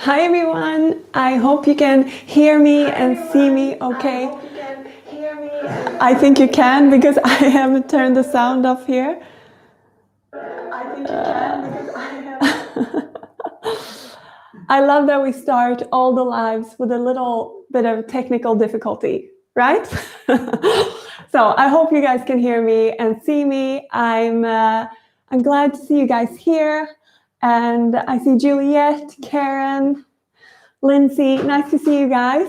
Hi everyone, I hope you can hear me and see me okay. I think you can because I haven't turned the sound off here. I love that we start all the lives with a little bit of technical difficulty, right? So I hope you guys can hear me and see me. I'm glad to see you guys here. And I see Juliet, Karen, Lindsay, nice to see you guys.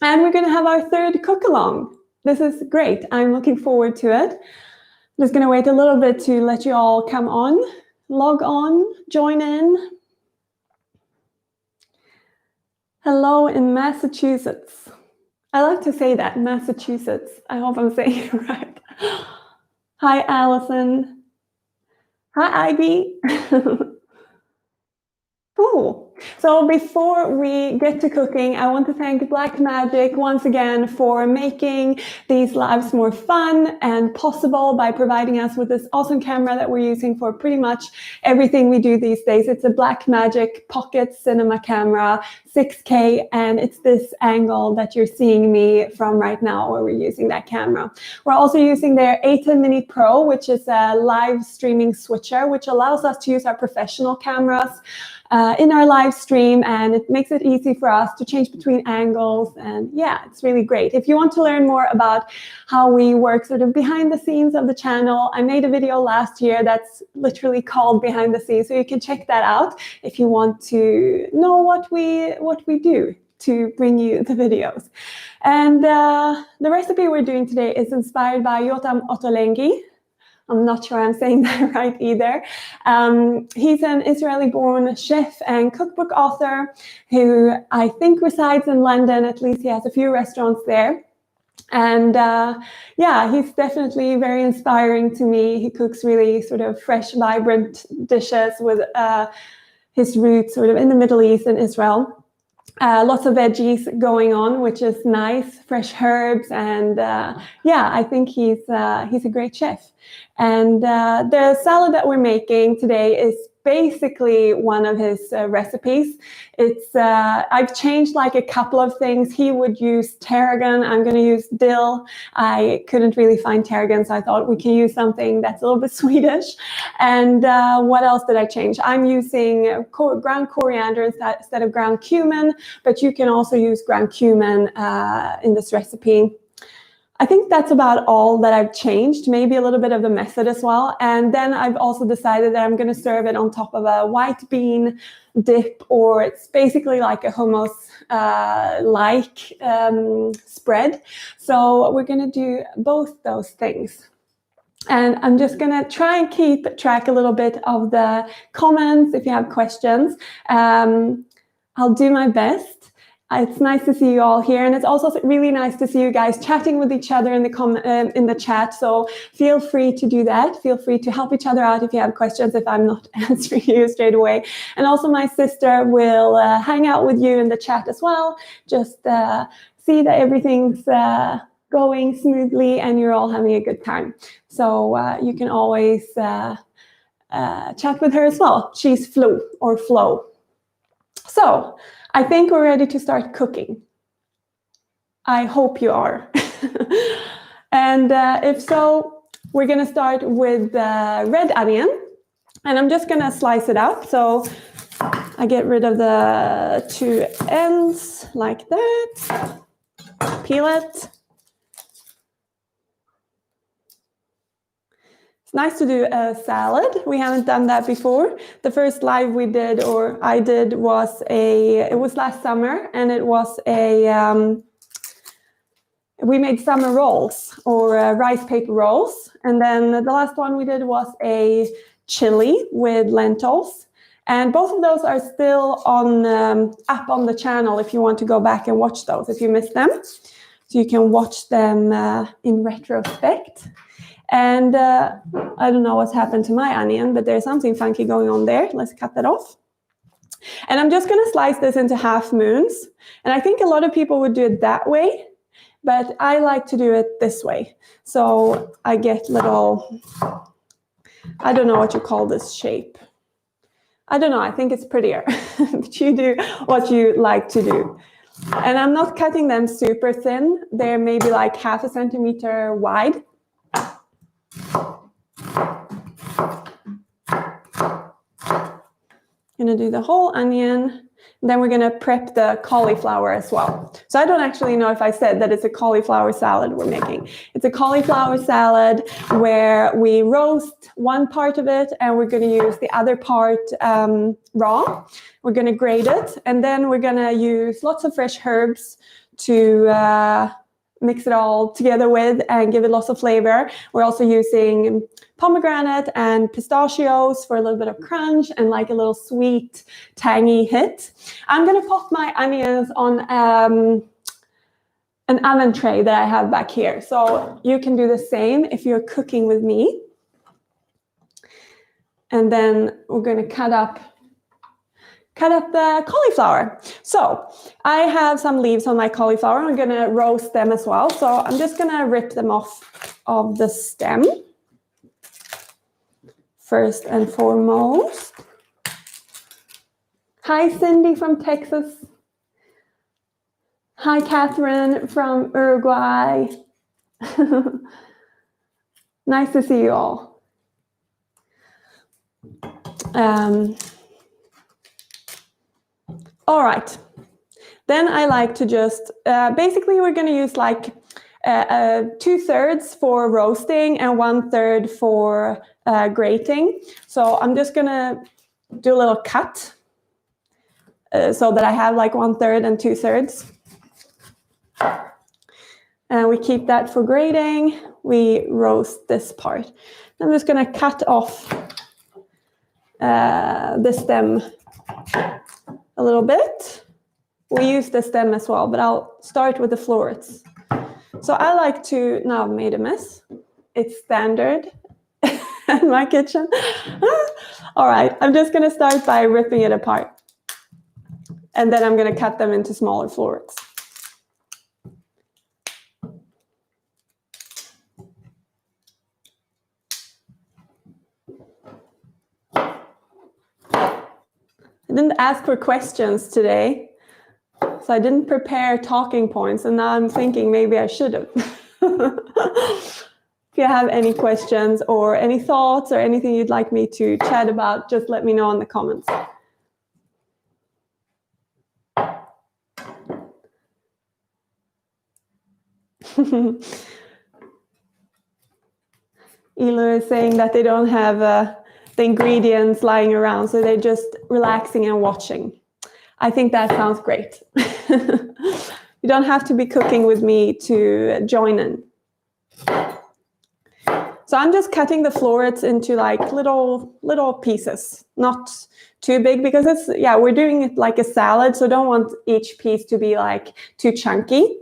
And we're going to have our third cook-along. This is great. I'm looking forward to it. I'm just going to wait a little bit to let you all come on, log on, join in. Hello in Massachusetts. I like to say that, Massachusetts. I hope I'm saying it right. Hi, Allison. Hi, Ivy. Cool. So before we get to cooking, I want to thank Black Magic once again for making these lives more fun and possible by providing us with this awesome camera that we're using for pretty much everything we do these days. It's a Black Magic Pocket Cinema camera, 6K, and it's this angle that you're seeing me from right now where we're using that camera. We're also using their A10 Mini Pro, which is a live streaming switcher, which allows us to use our professional cameras in our live stream, and it makes it easy for us to change between angles, and yeah, it's really great. If you want to learn more about how we work sort of behind the scenes of the channel, I made a video last year that's literally called Behind the Scenes, so you can check that out if you want to know what we do to bring you the videos. And the recipe we're doing today is inspired by Yotam Ottolenghi. I'm not sure I'm saying that right either. He's an Israeli-born chef and cookbook author who I think resides in London. At least he has a few restaurants there. And yeah, he's definitely very inspiring to me. He cooks really sort of fresh, vibrant dishes with his roots sort of in the Middle East and Israel. Lots of veggies going on, which is nice, fresh herbs, and yeah, I think he's a great chef. And the salad that we're making today is basically one of his recipes. It's I've changed like a couple of things. He would use tarragon. I'm going to use dill. I couldn't really find tarragon, so I thought we can use something that's a little bit Swedish. And what else did I change? I'm using ground coriander instead of ground cumin, but you can also use ground cumin in this recipe. I think that's about all that I've changed, maybe a little bit of the method as well. And then I've also decided that I'm going to serve it on top of a white bean dip, or it's basically like a hummus like spread. So we're going to do both those things. And I'm just going to try and keep track a little bit of the comments if you have questions. I'll do my best. It's nice to see you all here, and it's also really nice to see you guys chatting with each other in the chat. So feel free to do that. Feel free to help each other out if you have questions, if I'm not answering you straight away. And also my sister will hang out with you in the chat as well. Just see that everything's going smoothly and you're all having a good time. So you can always chat with her as well. She's Flo or Flo. So I think we're ready to start cooking. I hope you are. And if so, we're going to start with red onion. And I'm just going to slice it up. So I get rid of the two ends like that. Peel it. It's nice to do a salad. We haven't done that before. The first live we did, or I did, was it was last summer, and it was we made summer rolls, or rice paper rolls. And then the last one we did was a chili with lentils. And both of those are still on up on the channel if you want to go back and watch those, if you missed them. So you can watch them in retrospect. And I don't know what's happened to my onion, but there's something funky going on there. Let's cut that off. And I'm just going to slice this into half moons. And I think a lot of people would do it that way, but I like to do it this way. So I get little, I don't know what you call this shape. I don't know, I think it's prettier. But you do what you like to do. And I'm not cutting them super thin. They're maybe like 0.5 centimeter wide. Gonna do the whole onion. Then we're gonna prep the cauliflower as well. So I don't actually know if I said that it's a cauliflower salad we're making. It's a cauliflower salad where we roast one part of it and we're gonna use the other part raw. We're gonna grate it and then we're gonna use lots of fresh herbs to mix it all together with and give it lots of flavor. We're also using pomegranate and pistachios for a little bit of crunch and like a little sweet, tangy hit. I'm gonna pop my onions on an oven tray that I have back here. So you can do the same if you're cooking with me. And then we're gonna cut up the cauliflower. So I have some leaves on my cauliflower. I'm gonna roast them as well. So I'm just gonna rip them off of the stem. First and foremost. Hi, Cindy from Texas. Hi, Catherine from Uruguay. Nice to see you all. All right. Then I like to just, basically we're gonna use like 2/3 for roasting and 1/3 for grating. So I'm just gonna do a little cut so that I have like 1/3 and 2/3. And we keep that for grating. We roast this part. I'm just gonna cut off the stem a little bit. We use the stem as well, but I'll start with the florets. So I like to, now I've made a mess. It's standard in my kitchen. All right, I'm just gonna start by ripping it apart. And then I'm gonna cut them into smaller florets. I didn't ask for questions today, so I didn't prepare talking points, and now I'm thinking maybe I should have. If you have any questions or any thoughts or anything you'd like me to chat about, just let me know in the comments. Elo is saying that they don't have the ingredients lying around, so they're just relaxing and watching. I think that sounds great. You don't have to be cooking with me to join in. So I'm just cutting the florets into like little pieces, not too big because it's, yeah, we're doing it like a salad, so don't want each piece to be like too chunky.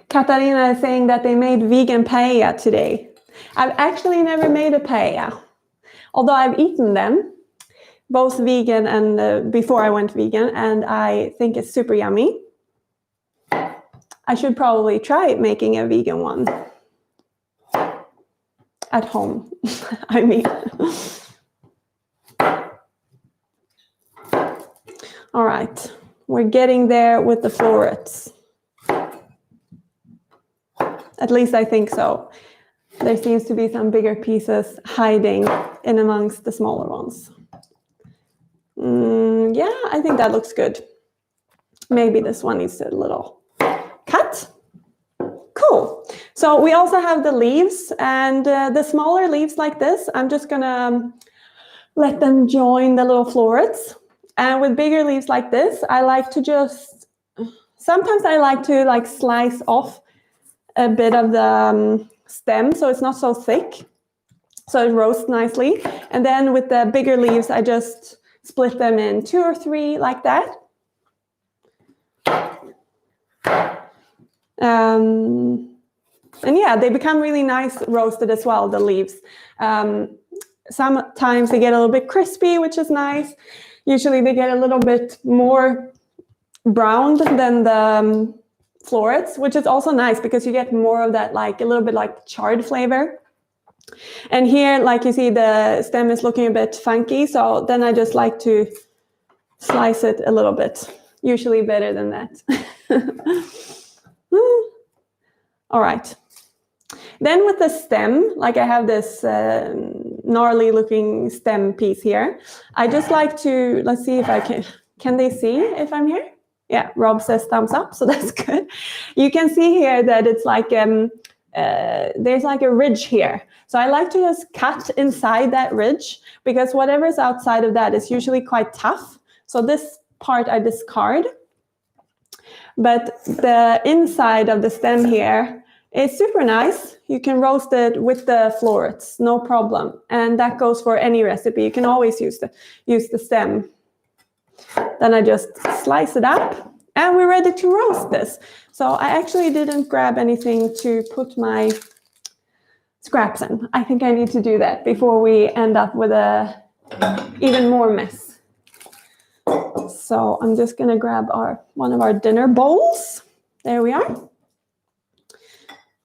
Katarina is saying that they made vegan paella today. I've actually never made a paella, although I've eaten them, both vegan and before I went vegan, and I think it's super yummy. I should probably try making a vegan one at home, I mean. All right, we're getting there with the florets. At least I think so. There seems to be some bigger pieces hiding in amongst the smaller ones. Yeah, I think that looks good. Maybe this one needs a little cut. Cool. So we also have the leaves, and the smaller leaves like this, I'm just gonna let them join the little florets. And with bigger leaves like this, I like to just, sometimes I like to like slice off a bit of the stem so it's not so thick, so it roasts nicely. And then with the bigger leaves, I just split them in 2 or 3 like that. And yeah, they become really nice roasted as well, the leaves. Sometimes they get a little bit crispy, which is nice. Usually they get a little bit more browned than the florets, which is also nice because you get more of that, like a little bit like charred flavor. And here, like you see, the stem is looking a bit funky, so then I just like to slice it a little bit, usually better than that. All right. Then with the stem, like I have this gnarly looking stem piece here, I just like to, let's see if I can they see if I'm here? Yeah, Rob says thumbs up, so that's good. You can see here that it's like, there's like a ridge here. So I like to just cut inside that ridge because whatever's outside of that is usually quite tough. So this part I discard. But the inside of the stem here is super nice. You can roast it with the florets, no problem. And that goes for any recipe. You can always use the stem. Then I just slice it up and we're ready to roast this. So I actually didn't grab anything to put my scraps in. I think I need to do that before we end up with a even more mess. So I'm just gonna grab one of our dinner bowls. There we are.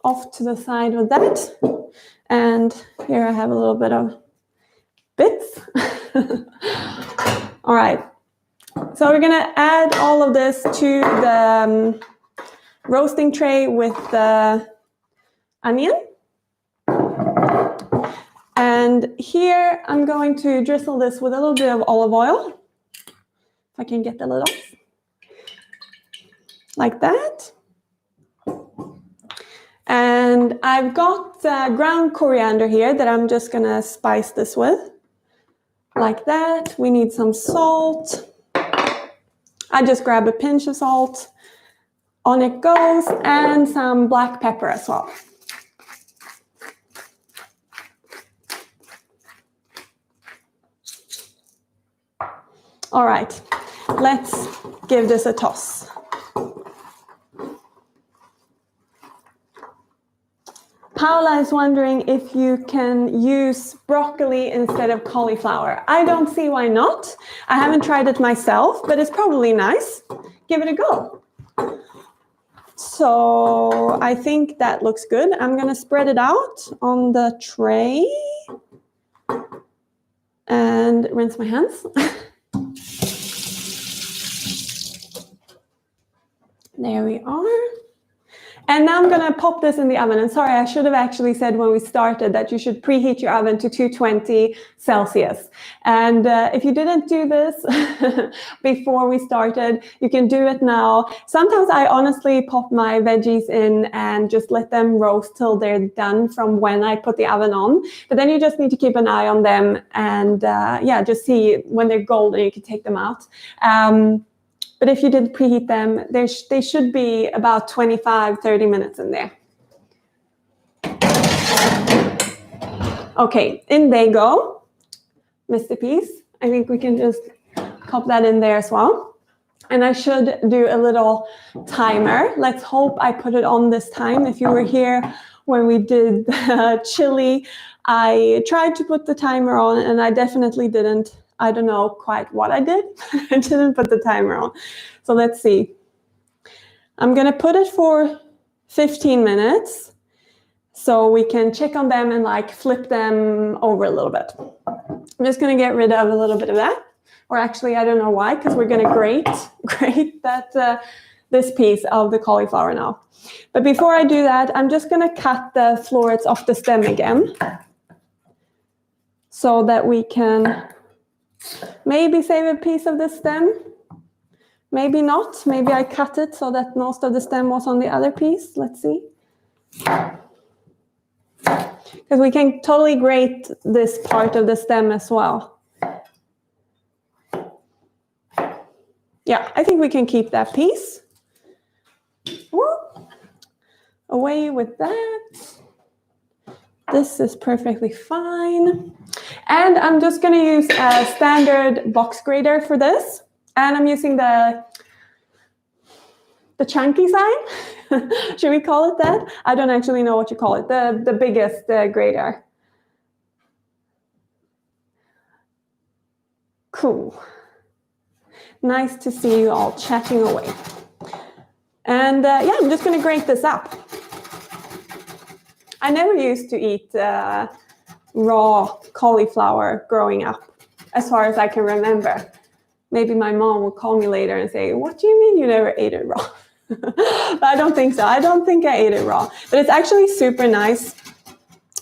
Off to the side with that. And here I have a little bit of bits. All right. So we're gonna add all of this to the roasting tray with the onion. And here I'm going to drizzle this with a little bit of olive oil. If I can get the lid off. Like that. And I've got ground coriander here that I'm just gonna spice this with. Like that. We need some salt. I just grab a pinch of salt. On it goes, and some black pepper as well. All right, let's give this a toss. Paula is wondering if you can use broccoli instead of cauliflower. I don't see why not. I haven't tried it myself, but it's probably nice. Give it a go. So I think that looks good. I'm going to spread it out on the tray and rinse my hands. There we are. And now I'm going to pop this in the oven. And sorry, I should have actually said when we started that you should preheat your oven to 220 Celsius. And if you didn't do this before we started, you can do it now. Sometimes I honestly pop my veggies in and just let them roast till they're done from when I put the oven on. But then you just need to keep an eye on them and just see when they're golden, you can take them out. But if you did preheat them, they should be about 25, 30 minutes in there. Okay, in they go. Mr. Piece. I think we can just pop that in there as well. And I should do a little timer. Let's hope I put it on this time. If you were here when we did chili, I tried to put the timer on and I definitely didn't. I don't know quite what I did. I didn't put the timer on. So let's see. I'm going to put it for 15 minutes so we can check on them and like flip them over a little bit. I'm just going to get rid of a little bit of that. Or actually, I don't know why, because we're going to grate that this piece of the cauliflower now. But before I do that, I'm just going to cut the florets off the stem again so that we can maybe save a piece of the stem. Maybe not. Maybe I cut it so that most of the stem was on the other piece. Let's see. Because we can totally grate this part of the stem as well. Yeah, I think we can keep that piece. Whoop. Away with that. This is perfectly fine. And I'm just going to use a standard box grater for this. And I'm using the chunky side. Should we call it that? I don't actually know what you call it. The biggest grater. Cool. Nice to see you all chatting away. And yeah, I'm just going to grate this up. I never used to eat raw cauliflower growing up, as far as I can remember. Maybe my mom will call me later and say, what do you mean you never ate it raw? But I don't think so. I don't think I ate it raw. But it's actually super nice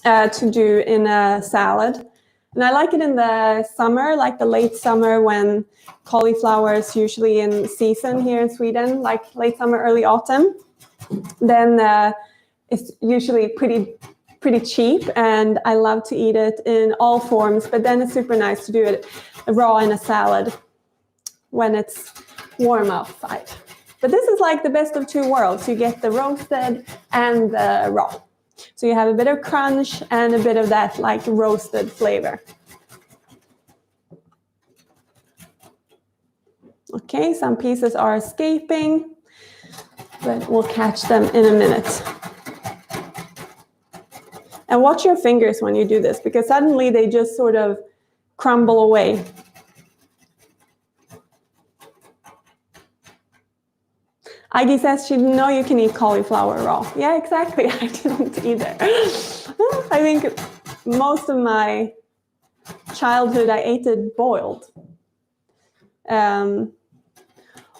to do in a salad. And I like it in the summer, like the late summer when cauliflower is usually in season here in Sweden, like late summer, early autumn. Then it's usually pretty cheap, and I love to eat it in all forms. But then it's super nice to do it raw in a salad when it's warm outside. But this is like the best of two worlds. You get the roasted and the raw. So you have a bit of crunch and a bit of that like roasted flavor. Okay, some pieces are escaping, but we'll catch them in a minute. And watch your fingers when you do this, because suddenly they just sort of crumble away. Ivy says she didn't know you can eat cauliflower raw. Yeah, exactly. I didn't either. I think most of my childhood I ate it boiled.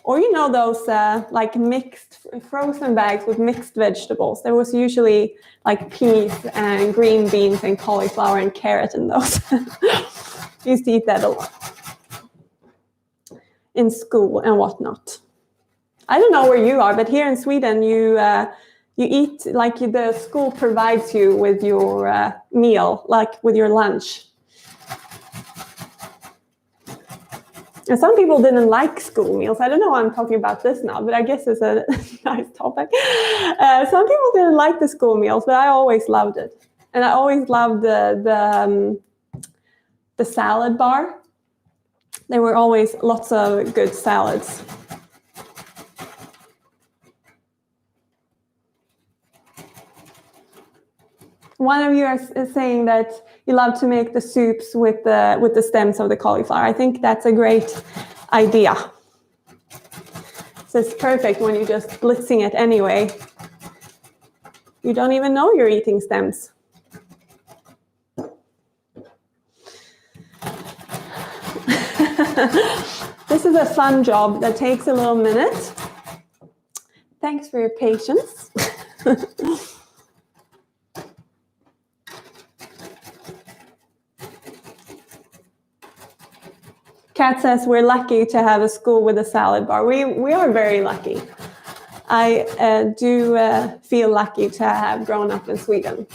Or you know those like mixed frozen bags with mixed vegetables. There was usually like peas and green beans and cauliflower and carrot in those. Used to eat that a lot in school and whatnot. I don't know where you are, but here in Sweden, you eat like the school provides you with your meal, like with your lunch. And some people didn't like school meals. I don't know why I'm talking about this now, but I guess it's a nice topic. Some people didn't like the school meals, but I always loved it. And I always loved the salad bar. There were always lots of good salads. One of you is saying that you love to make the soups with the stems of the cauliflower. I think that's a great idea. So it's perfect when you're just blitzing it anyway. You don't even know you're eating stems. This is a fun job that takes a little minute. Thanks for your patience. Kat says we're lucky to have a school with a salad bar. We are very lucky. I do feel lucky to have grown up in Sweden.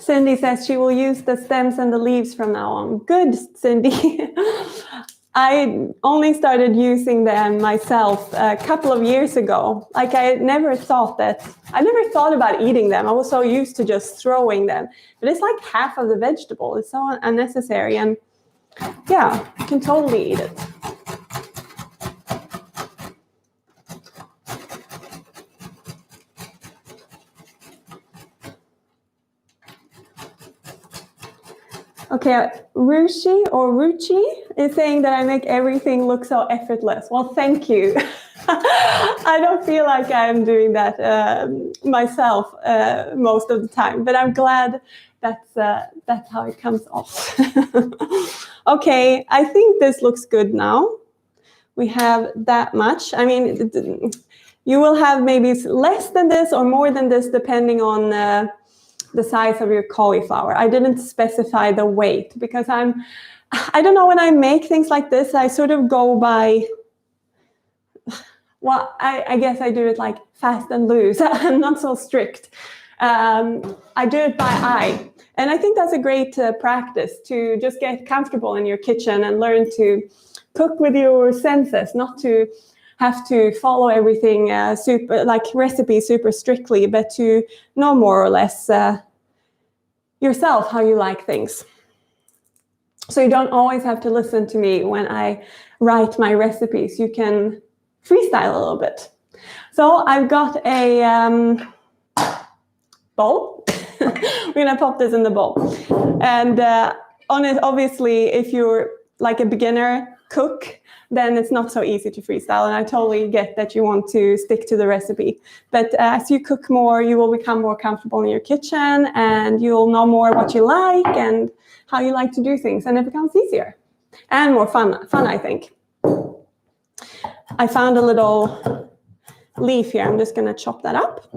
Cindy says she will use the stems and the leaves from now on. Good, Cindy. I only started using them myself a couple of years ago. Like I never thought about eating them. I was so used to just throwing them. But it's like half of the vegetable. It's so unnecessary. And yeah, you can totally eat it. Okay, Ruchi is saying that I make everything look so effortless. Well, thank you. I don't feel like I'm doing that myself most of the time, but I'm glad that's how it comes off. Okay, I think this looks good now. We have that much. I mean, you will have maybe less than this or more than this depending on the size of your cauliflower. I didn't specify the weight because I don't know, when I make things like this, I sort of go by, well, I guess I do it like fast and loose. I'm not so strict. I do it by eye. And I think that's a great practice to just get comfortable in your kitchen and learn to cook with your senses, not to have to follow everything super, like recipes super strictly, but to know more or less yourself how you like things. So you don't always have to listen to me when I write my recipes. You can freestyle a little bit. So I've got a bowl. We're gonna pop this in the bowl. And on it, obviously, if you're like a beginner cook, then it's not so easy to freestyle. And I totally get that you want to stick to the recipe. But as you cook more, you will become more comfortable in your kitchen and you'll know more what you like and how you like to do things. And it becomes easier and more fun, I think. I found a little leaf here. I'm just gonna chop that up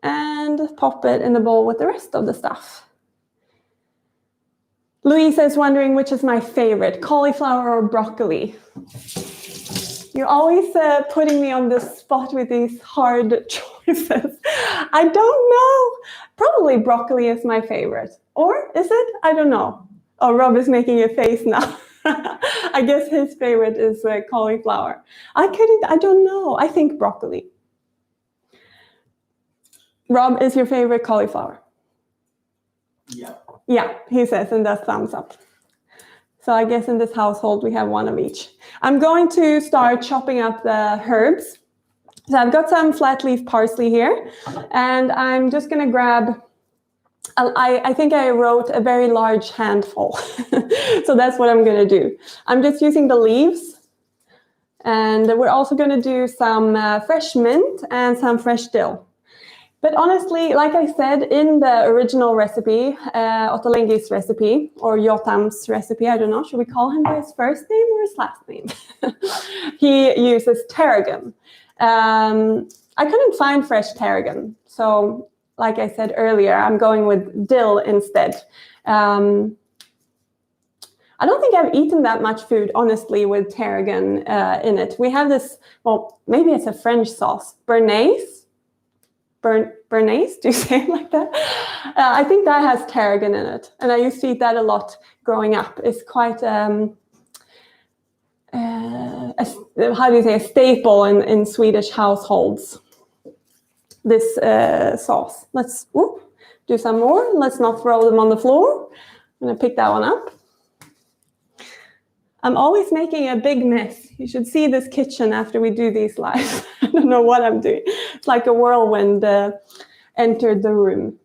and pop it in the bowl with the rest of the stuff. Louisa is wondering which is my favorite, cauliflower or broccoli. You're always putting me on the spot with these hard choices. I don't know. Probably broccoli is my favorite. Or is it? I don't know. Oh, Rob is making a face now. I guess his favorite is cauliflower. I don't know. I think broccoli. Rob, is your favorite cauliflower? Yeah. Yeah, he says, and does thumbs up. So I guess in this household, we have one of each. I'm going to start chopping up the herbs. So I've got some flat leaf parsley here, and I'm just going to grab, I think I wrote a very large handful. So that's what I'm going to do. I'm just using the leaves, and we're also going to do some fresh mint and some fresh dill. But honestly, like I said, in the original recipe, Ottolenghi's recipe, or Yotam's recipe, I don't know, should we call him by his first name or his last name? He uses tarragon. I couldn't find fresh tarragon. So, like I said earlier, I'm going with dill instead. I don't think I've eaten that much food, honestly, with tarragon in it. We have this, well, maybe it's a French sauce, béarnaise. Béarnaise, do you say it like that? I think that has tarragon in it, and I used to eat that a lot growing up. It's quite how do you say, a staple in Swedish households. This sauce. Let's do some more. Let's not throw them on the floor. I'm gonna pick that one up. I'm always making a big mess. You should see this kitchen after we do these lives. I don't know what I'm doing. It's like a whirlwind entered the room.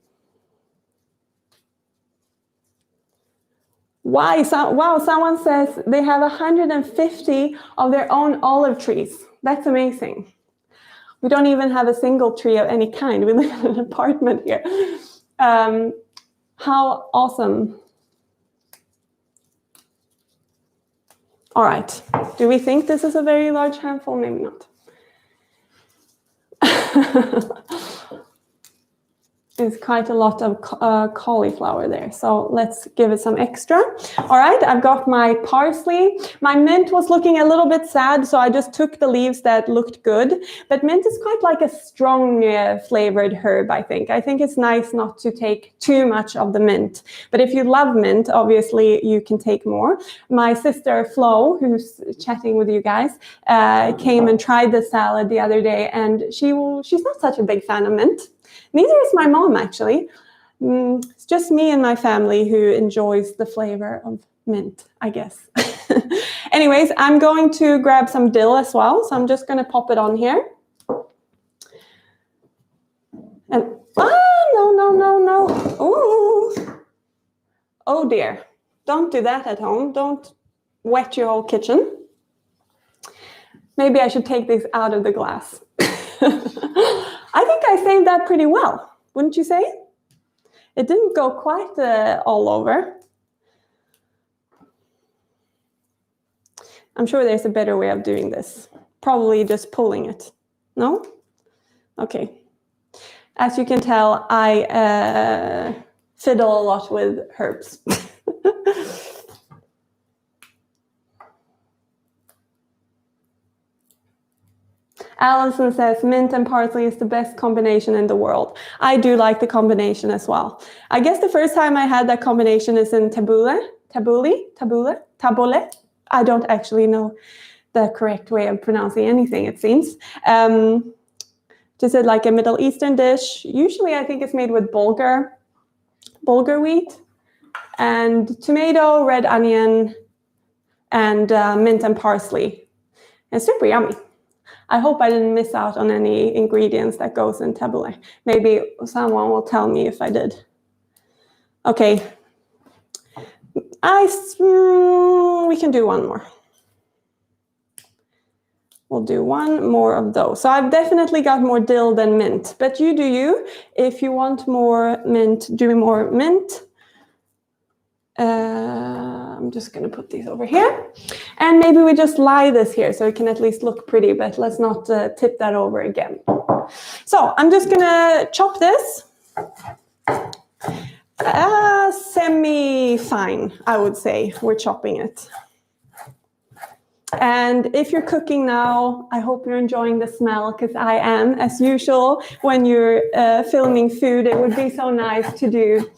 Wow, someone says they have 150 of their own olive trees. That's amazing. We don't even have a single tree of any kind. We live in an apartment here. How awesome. All right, do we think this is a very large handful? Maybe not. There's quite a lot of cauliflower there, so let's give it some extra. All right, I've got my parsley. My mint was looking a little bit sad, so I just took the leaves that looked good. But mint is quite like a strong flavored herb, I think. I think it's nice not to take too much of the mint. But if you love mint, obviously you can take more. My sister Flo, who's chatting with you guys, came and tried the salad the other day, and she's not such a big fan of mint. Neither is my mom, actually. It's just me and my family who enjoys the flavor of mint, I guess. Anyways, I'm going to grab some dill as well. So I'm just going to pop it on here. And, no. Ooh. Oh, dear. Don't do that at home. Don't wet your whole kitchen. Maybe I should take this out of the glass. I think I saved that pretty well, wouldn't you say? It didn't go quite all over. I'm sure there's a better way of doing this. Probably just pulling it. No? Okay. As you can tell, I fiddle a lot with herbs. Allison says mint and parsley is the best combination in the world. I do like the combination as well. I guess the first time I had that combination is in tabbouleh. I don't actually know the correct way of pronouncing anything, it seems. Just like a Middle Eastern dish. Usually I think it's made with bulgur wheat. and tomato, red onion, and mint and parsley. And super yummy. I hope I didn't miss out on any ingredients that goes in tabbouleh. Maybe someone will tell me if I did. Okay. We can do one more. We'll do one more of those. So I've definitely got more dill than mint, but you do you. If you want more mint, do more mint. I'm just going to put these over here. And maybe we just lie this here so it can at least look pretty, but let's not tip that over again. So I'm just going to chop this. Semi-fine, I would say. We're chopping it. And if you're cooking now, I hope you're enjoying the smell, because I am, as usual. When you're filming food, it would be so nice to do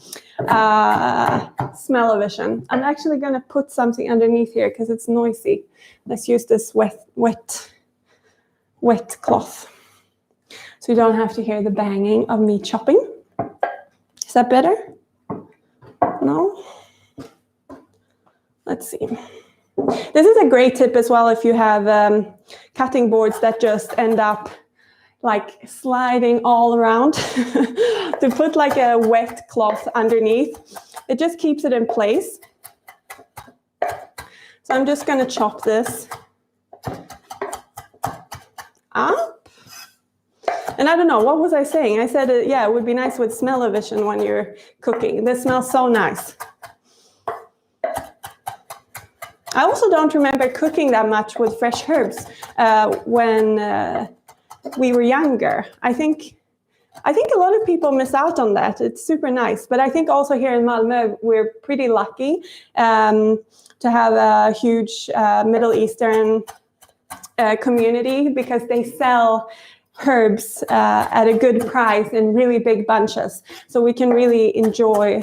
smell-o-vision. I'm actually going to put something underneath here because it's noisy. Let's use this wet cloth, so you don't have to hear the banging of me chopping. Is that better? No? Let's see. This is a great tip as well if you have cutting boards that just end up like sliding all around, to put like a wet cloth underneath. It just keeps it in place. So I'm just going to chop this up. And I don't know, what was I saying? I said, yeah, it would be nice with smell-o-vision when you're cooking. This smells so nice. I also don't remember cooking that much with fresh herbs when we were younger. I think a lot of people miss out on that. It's super nice. But I think also here in Malmö, we're pretty lucky to have a huge Middle Eastern community, because they sell herbs at a good price in really big bunches. So we can really enjoy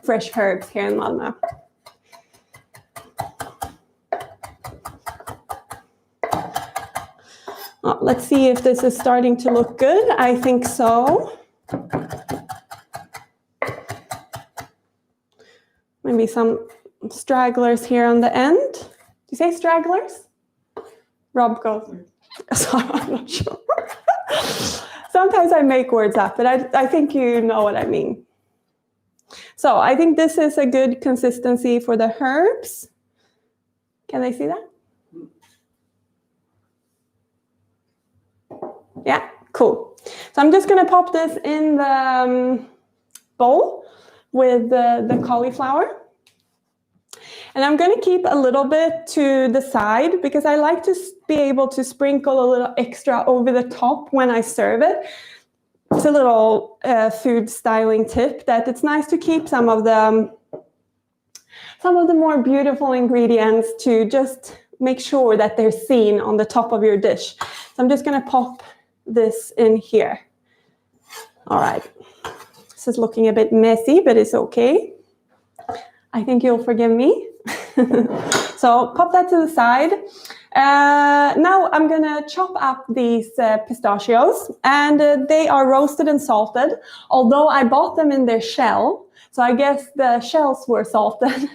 fresh herbs here in Malmö. Let's see if this is starting to look good. I think so. Maybe some stragglers here on the end. Do you say stragglers? Rob goes. Sorry, I'm not sure. Sometimes I make words up, but I think you know what I mean. So I think this is a good consistency for the herbs. Can they see that? Yeah, cool. So I'm just going to pop this in the bowl with the cauliflower. And I'm going to keep a little bit to the side, because I like to be able to sprinkle a little extra over the top when I serve it. It's a little food styling tip, that it's nice to keep some of the more beautiful ingredients to just make sure that they're seen on the top of your dish. So I'm just going to pop this in here. All right. This is looking a bit messy, but it's okay. I think you'll forgive me. So pop that to the side. Now I'm going to chop up these pistachios, and they are roasted and salted, although I bought them in their shell. So I guess the shells were salted,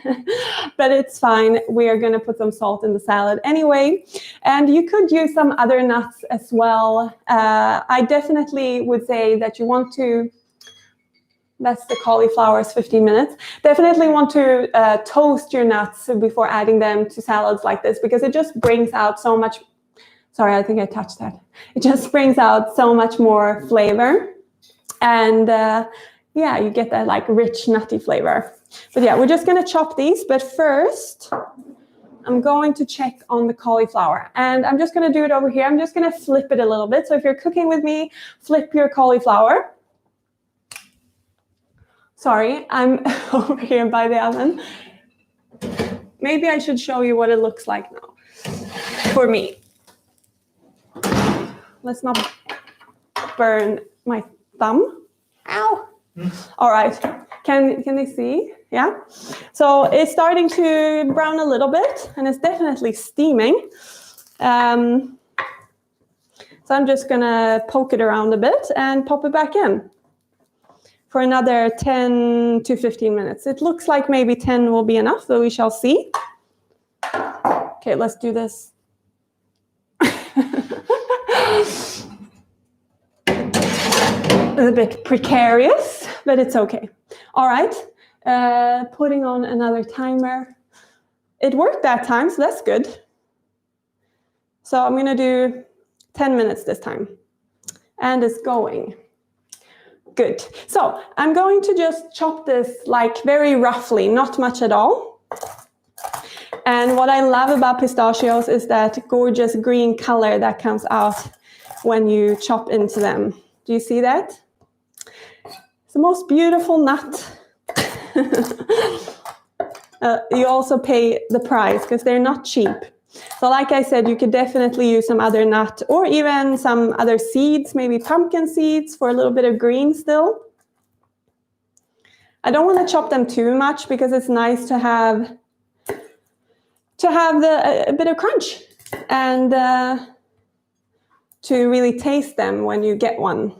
but it's fine. We are going to put some salt in the salad anyway. And you could use some other nuts as well. I definitely would say that you want to, that's the cauliflower's 15 minutes. Definitely want to toast your nuts before adding them to salads like this, because it just brings out so much. Sorry, I think I touched that. It just brings out so much more flavor. And yeah, you get that like rich nutty flavor. But yeah, we're just going to chop these. But first, I'm going to check on the cauliflower. And I'm just going to do it over here. I'm just going to flip it a little bit. So if you're cooking with me, flip your cauliflower. Sorry, I'm over here by the oven. Maybe I should show you what it looks like now for me. Let's not burn my thumb. Ow! All right, can they see? Yeah. So it's starting to brown a little bit, and it's definitely steaming. So I'm just gonna poke it around a bit and pop it back in. for another 10 to 15 minutes. It looks like maybe 10 will be enough, so we shall see. Okay, let's do this. A bit precarious, but it's okay. All right, putting on another timer. It worked that time, so that's good. So I'm going to do 10 minutes this time. And it's going. Good. So I'm going to just chop this like very roughly, not much at all. And what I love about pistachios is that gorgeous green color that comes out when you chop into them. Do you see that? It's the most beautiful nut. You also pay the price because they're not cheap. So like I said, you could definitely use some other nut or even some other seeds, maybe pumpkin seeds for a little bit of green still. I don't want to chop them too much because it's nice to have a bit of crunch and to really taste them when you get one.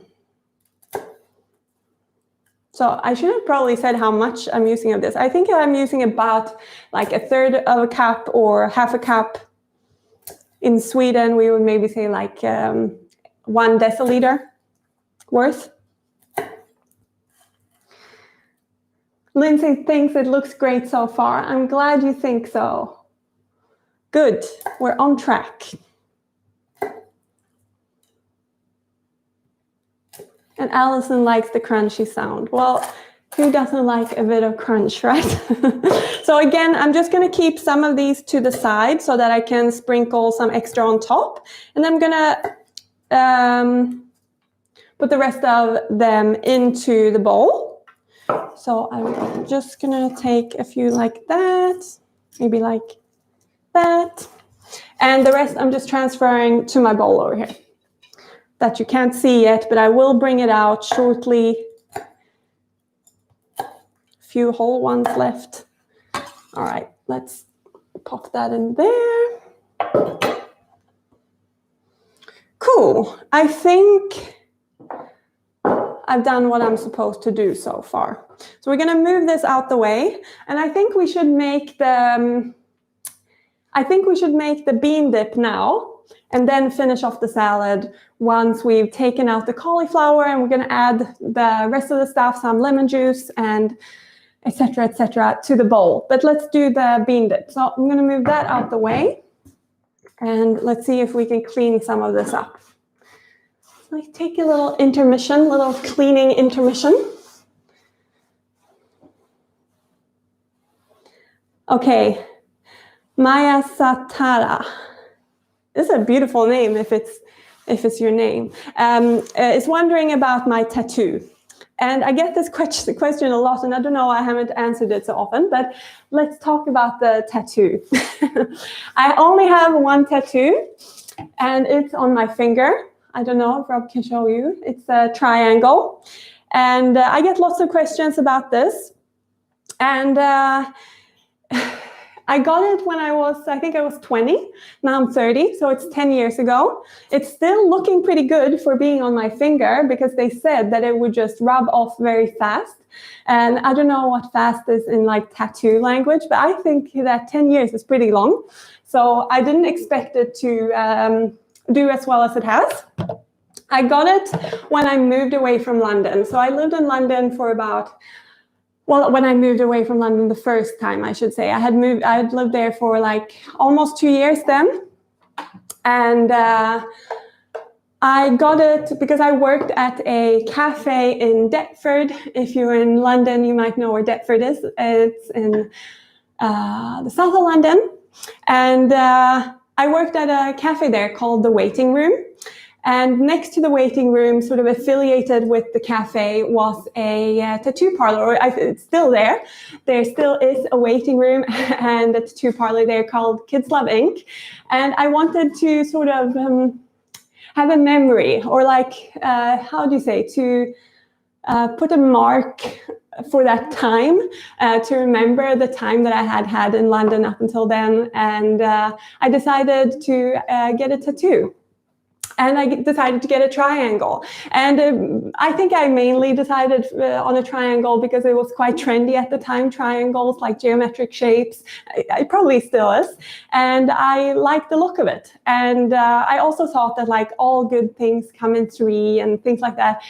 So I should have probably said how much I'm using of this. I think I'm using about like 1/3 of a cup or half a cup. In Sweden, we would maybe say like 1 deciliter worth. Lindsay thinks it looks great so far. I'm glad you think so. Good, we're on track. And Allison likes the crunchy sound. Well, who doesn't like a bit of crunch, right? So again, I'm just going to keep some of these to the side so that I can sprinkle some extra on top. And I'm going to put the rest of them into the bowl. So I'm just going to take a few like that, maybe like that. And the rest I'm just transferring to my bowl over here. That you can't see yet, but I will bring it out shortly. Few whole ones left. All right, let's pop that in there. Cool. I think I've done what I'm supposed to do so far. So we're going to move this out the way, and I think we should make the bean dip now, and then finish off the salad once we've taken out the cauliflower, and we're going to add the rest of the stuff, some lemon juice and etc., to the bowl. But let's do the bean dip. So I'm going to move that out the way, and let's see if we can clean some of this up. So take a little intermission, little cleaning intermission. Okay, Maya Satara. This is a beautiful name if it's your name. Is wondering about my tattoo. And I get this question a lot, and I don't know, I haven't answered it so often, but let's talk about the tattoo. I only have one tattoo, and it's on my finger. I don't know if Rob can show you. It's a triangle. And I get lots of questions about this. And I got it when I think I was 20. Now I'm 30, so it's 10 years ago. It's still looking pretty good for being on my finger because they said that it would just rub off very fast. And I don't know what fast is in like tattoo language, but I think that 10 years is pretty long. So I didn't expect it to do as well as it has. I got it when I moved away from London. So I lived in London for when I moved away from London the first time, I should say. I had lived there for like almost 2 years then. And I got it because I worked at a cafe in Deptford. If you're in London, you might know where Deptford is. It's in the south of London. And I worked at a cafe there called The Waiting Room. And next to the waiting room, sort of affiliated with the cafe, was a tattoo parlor. It's still there. There still is a waiting room and a tattoo parlor there called Kids Love Ink. And I wanted to sort of have a memory, or like, how do you say, to put a mark for that time, to remember the time that I had in London up until then. And I decided to get a tattoo. And I decided to get a triangle. And I think I mainly decided on a triangle because it was quite trendy at the time, triangles, like geometric shapes. It probably still is. And I liked the look of it. And I also thought that like all good things come in three and things like that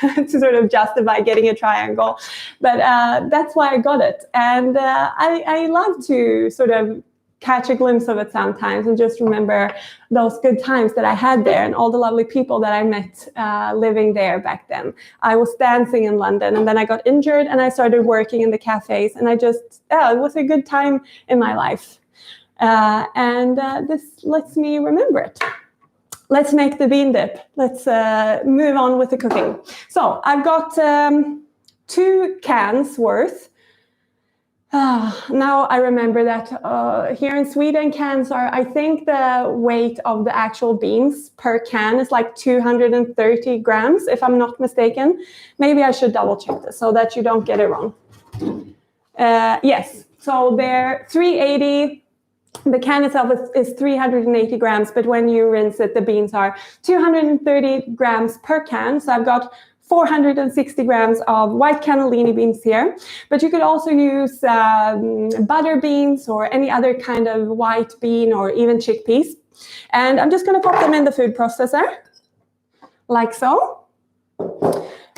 to sort of justify getting a triangle. But that's why I got it. And I love to sort of catch a glimpse of it sometimes and just remember those good times that I had there and all the lovely people that I met living there back then. I was dancing in London and then I got injured and I started working in the cafes, and it was a good time in my life. And this lets me remember it. Let's make the bean dip. Let's move on with the cooking. So I've got 2 cans worth. Now I remember that here in Sweden, cans are, I think the weight of the actual beans per can is like 230 grams, if I'm not mistaken. Maybe I should double check this so that you don't get it wrong. Yes, so they're 380. The can itself is 380 grams, but when you rinse it, the beans are 230 grams per can. So I've got 460 grams of white cannellini beans here, but you could also use butter beans or any other kind of white bean or even chickpeas. And I'm just going to pop them in the food processor, like so.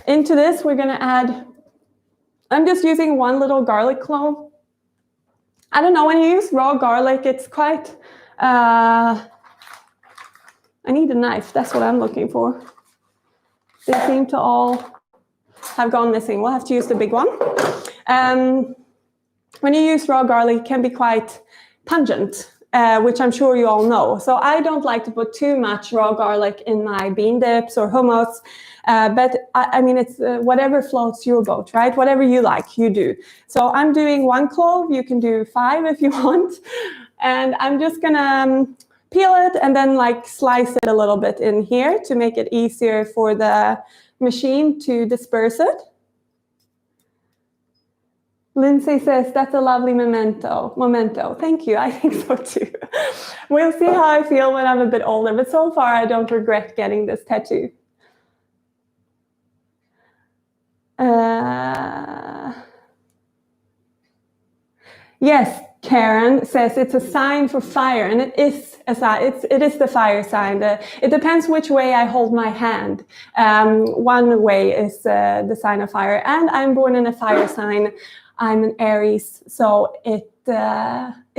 Into this, we're going to add, I'm just using 1 little garlic clove. I don't know, when you use raw garlic, it's quite, I need a knife, that's what I'm looking for. They seem to all have gone missing. We'll have to use the big one. When you use raw garlic, it can be quite pungent, which I'm sure you all know. So I don't like to put too much raw garlic in my bean dips or hummus. But I mean, it's whatever floats your boat, right? Whatever you like, you do. So I'm doing 1 clove. You can do 5 if you want. And I'm just going to peel it and then like slice it a little bit in here to make it easier for the machine to disperse it. Lindsay says, that's a lovely memento. Thank you. I think so too. We'll see how I feel when I'm a bit older, but so far I don't regret getting this tattoo. Yes, Karen says it's a sign for fire, and it is a sign. It is the fire sign. It depends which way I hold my hand. One way is the sign of fire, and I'm born in a fire sign. I'm an Aries, so it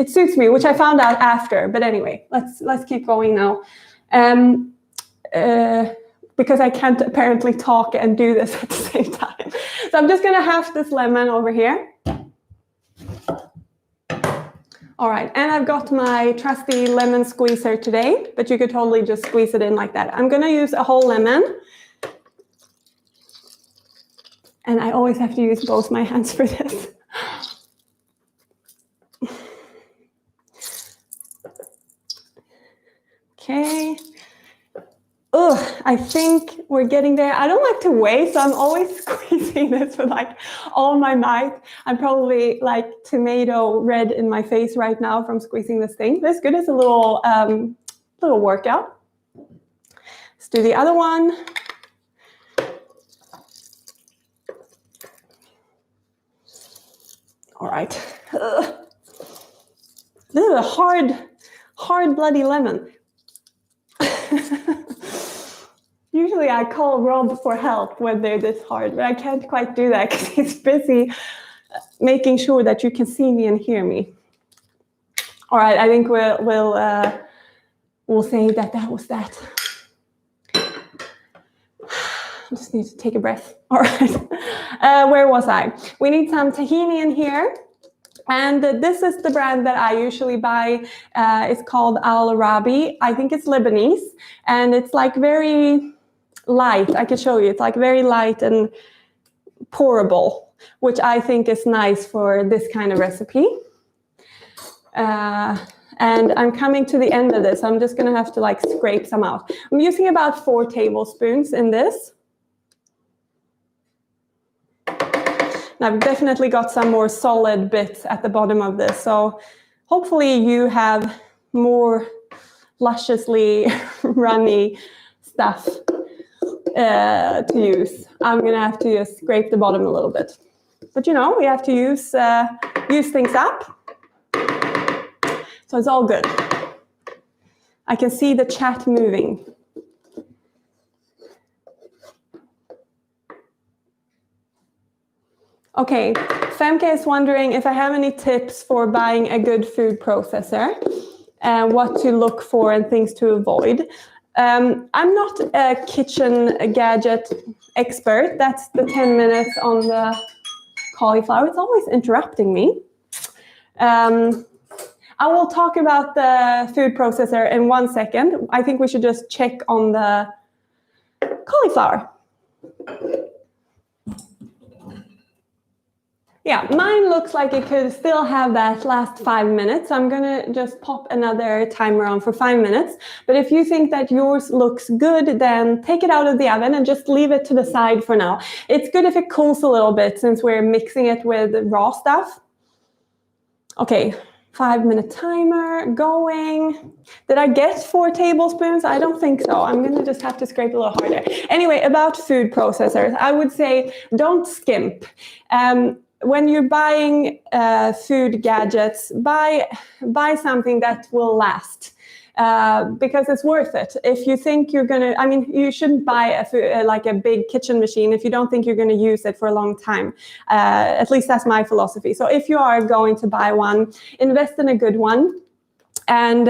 suits me, which I found out after. But anyway, let's keep going now, because I can't apparently talk and do this at the same time. So I'm just gonna half this lemon over here. All right, and I've got my trusty lemon squeezer today, but you could totally just squeeze it in like that. I'm gonna use a whole lemon. And I always have to use both my hands for this. Okay. Ugh, I think we're getting there. I don't like to waste, so I'm always squeezing this with like all my might. I'm probably like tomato red in my face right now from squeezing this thing. This good as a little workout. Let's do the other one. All right. This is a hard bloody lemon. Usually I call Rob for help when they're this hard, but I can't quite do that because he's busy making sure that you can see me and hear me. All right, I think we'll say that was that. I just need to take a breath. All right, where was I? We need some tahini in here. And this is the brand that I usually buy. It's called Al Arabi. I think it's Lebanese. And it's like very light. I can show you. It's like very light and pourable, which I think is nice for this kind of recipe. And I'm coming to the end of this. I'm just going to have to like scrape some out. I'm using about 4 tablespoons in this. I've definitely got some more solid bits at the bottom of this. So hopefully you have more lusciously runny stuff to use. I'm gonna have to just scrape the bottom a little bit. But you know, we have to use things up. So it's all good. I can see the chat moving. Okay, Femke is wondering if I have any tips for buying a good food processor and what to look for and things to avoid. I'm not a kitchen gadget expert. That's the 10 minutes on the cauliflower. It's always interrupting me. I will talk about the food processor in 1 second. I think we should just check on the cauliflower. Yeah, mine looks like it could still have that last 5 minutes. So I'm gonna just pop another timer on for 5 minutes. But if you think that yours looks good, then take it out of the oven and just leave it to the side for now. It's good if it cools a little bit since we're mixing it with raw stuff. Okay, 5 minute timer going. Did I get 4 tablespoons? I don't think so. I'm gonna just have to scrape a little harder. Anyway, about food processors, I would say don't skimp. When you're buying food gadgets, buy something that will last because it's worth it. If you think you're gonna, I mean, you shouldn't buy like a big kitchen machine if you don't think you're gonna use it for a long time. At least that's my philosophy. So if you are going to buy one, invest in a good one. And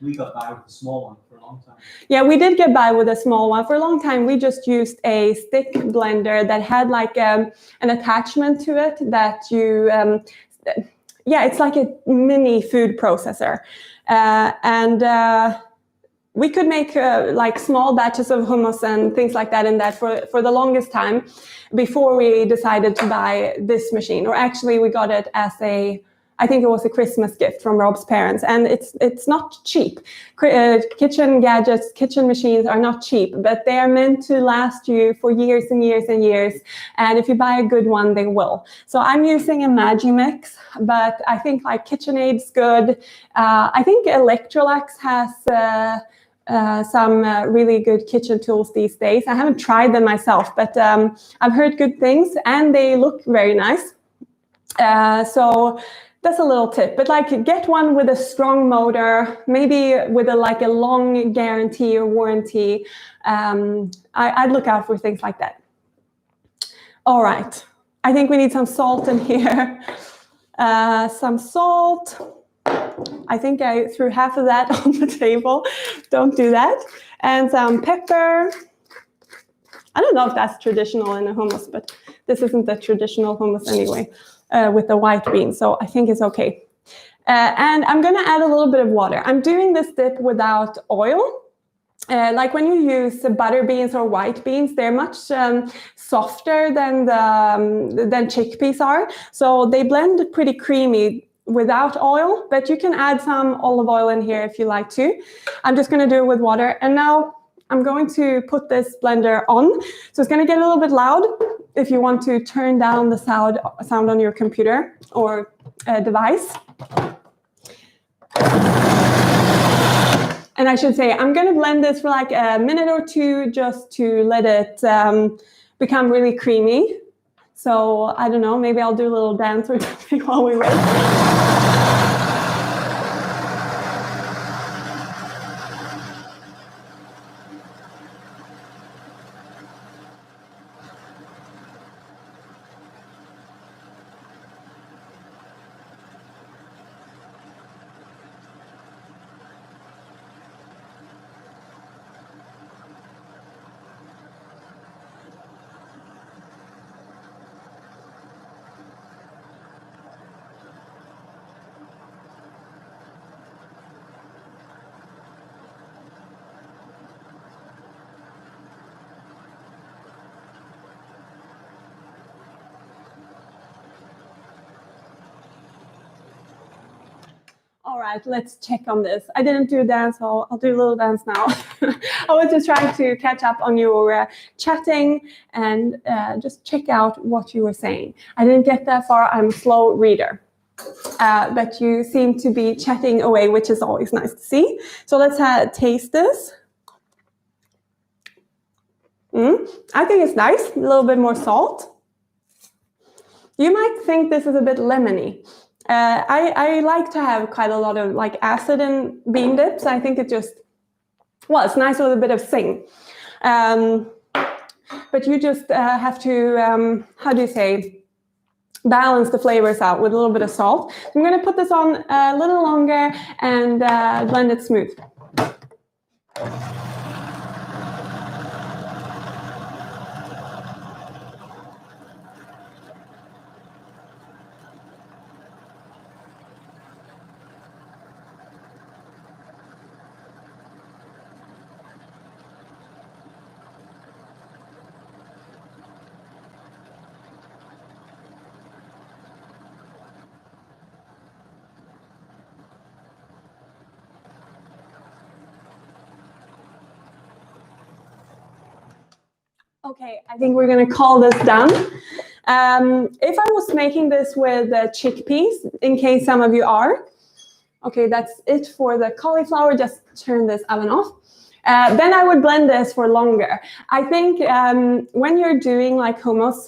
we got by with a small one for a long time. Yeah, we did get by with a small one. For a long time, we just used a stick blender that had like an attachment to it that you, yeah, it's like a mini food processor. We could make like small batches of hummus and things like that in that for the longest time before we decided to buy this machine. Or actually, we got it as I think it was a Christmas gift from Rob's parents, and it's not cheap. Kitchen gadgets, kitchen machines are not cheap, but they are meant to last you for years and years and years. And if you buy a good one, they will. So I'm using a Magimix, but I think like KitchenAid's good. I think Electrolux has some really good kitchen tools these days. I haven't tried them myself, but I've heard good things, and they look very nice. So that's a little tip, but like get one with a strong motor, maybe with a long guarantee or warranty. I'd look out for things like that. All right, I think we need some salt in here. Some salt. I think I threw half of that on the table. Don't do that. And some pepper. I don't know if that's traditional in a hummus, but this isn't the traditional hummus anyway. With the white beans, so I think it's okay. And I'm gonna add a little bit of water. I'm doing this dip without oil. Like when you use butter beans or white beans, they're much softer than chickpeas are. So they blend pretty creamy without oil, but you can add some olive oil in here if you like to. I'm just gonna do it with water. And now I'm going to put this blender on. So it's gonna get a little bit loud. If you want to turn down the sound on your computer or device. And I should say, I'm going to blend this for like a minute or two just to let it become really creamy. So I don't know, maybe I'll do a little dance or something while we wait. All right, let's check on this. I didn't do a dance, so I'll do a little dance now. I was just trying to catch up on your chatting and just check out what you were saying. I didn't get that far. I'm a slow reader. But you seem to be chatting away, which is always nice to see. So let's taste this. I think it's nice, a little bit more salt. You might think this is a bit lemony. I like to have quite a lot of like acid in bean dips. I think it just, well, it's nice with a bit of zing. But you just have to, how do you say, balance the flavors out with a little bit of salt. I'm going to put this on a little longer and blend it smooth. Okay, I think we're going to call this done. If I was making this with chickpeas, in case some of you are, okay, that's it for the cauliflower. Just turn this oven off. Then I would blend this for longer. I think when you're doing like hummus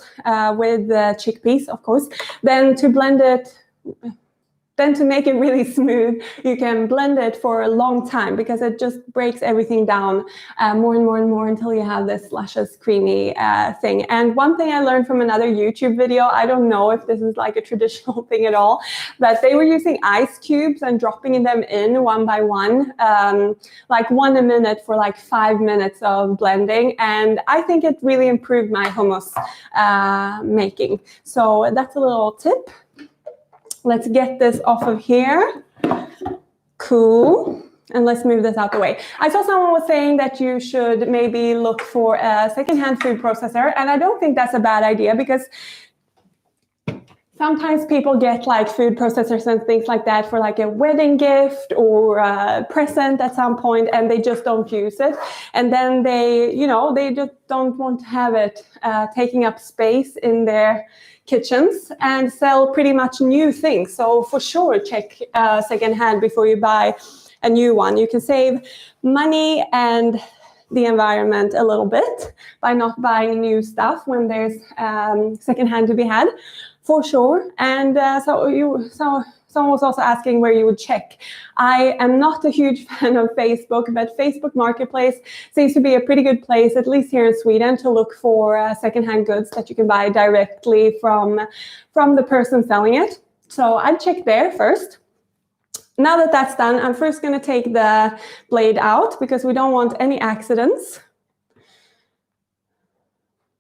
with chickpeas, of course, then to blend it, then to make it really smooth, you can blend it for a long time because it just breaks everything down more and more and more until you have this luscious, creamy thing. And one thing I learned from another YouTube video, I don't know if this is like a traditional thing at all, but they were using ice cubes and dropping them in one by one, like one a minute for like 5 minutes of blending. And I think it really improved my hummus making. So that's a little tip. Let's get this off of here. Cool. And let's move this out the way. I saw someone was saying that you should maybe look for a secondhand food processor. And I don't think that's a bad idea because sometimes people get like food processors and things like that for like a wedding gift or a present at some point, and they just don't use it. And then they, you know, they just don't want to have it taking up space in their kitchens and sell pretty much new things. So for sure, check secondhand before you buy a new one. You can save money and the environment a little bit by not buying new stuff when there's secondhand to be had, for sure. And someone was also asking where you would check. I am not a huge fan of Facebook, but Facebook Marketplace seems to be a pretty good place, at least here in Sweden, to look for secondhand goods that you can buy directly from the person selling it. So I'd check there first. Now that that's done, I'm first going to take the blade out because we don't want any accidents.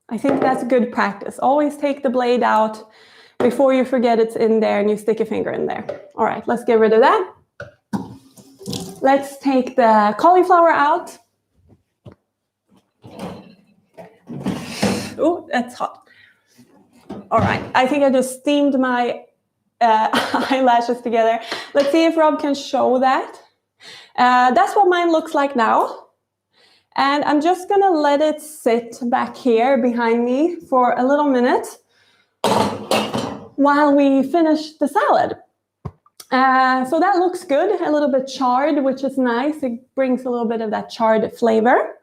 I think that's good practice. Always take the blade out before you forget it's in there and you stick a finger in there. All right, let's get rid of that. Let's take the cauliflower out. Oh, that's hot. All right, I think I just steamed my eyelashes together. Let's see if Rob can show that. That's what mine looks like now. And I'm just gonna let it sit back here behind me for a little minute while we finish the salad. So that looks good, a little bit charred, which is nice. It brings a little bit of that charred flavor.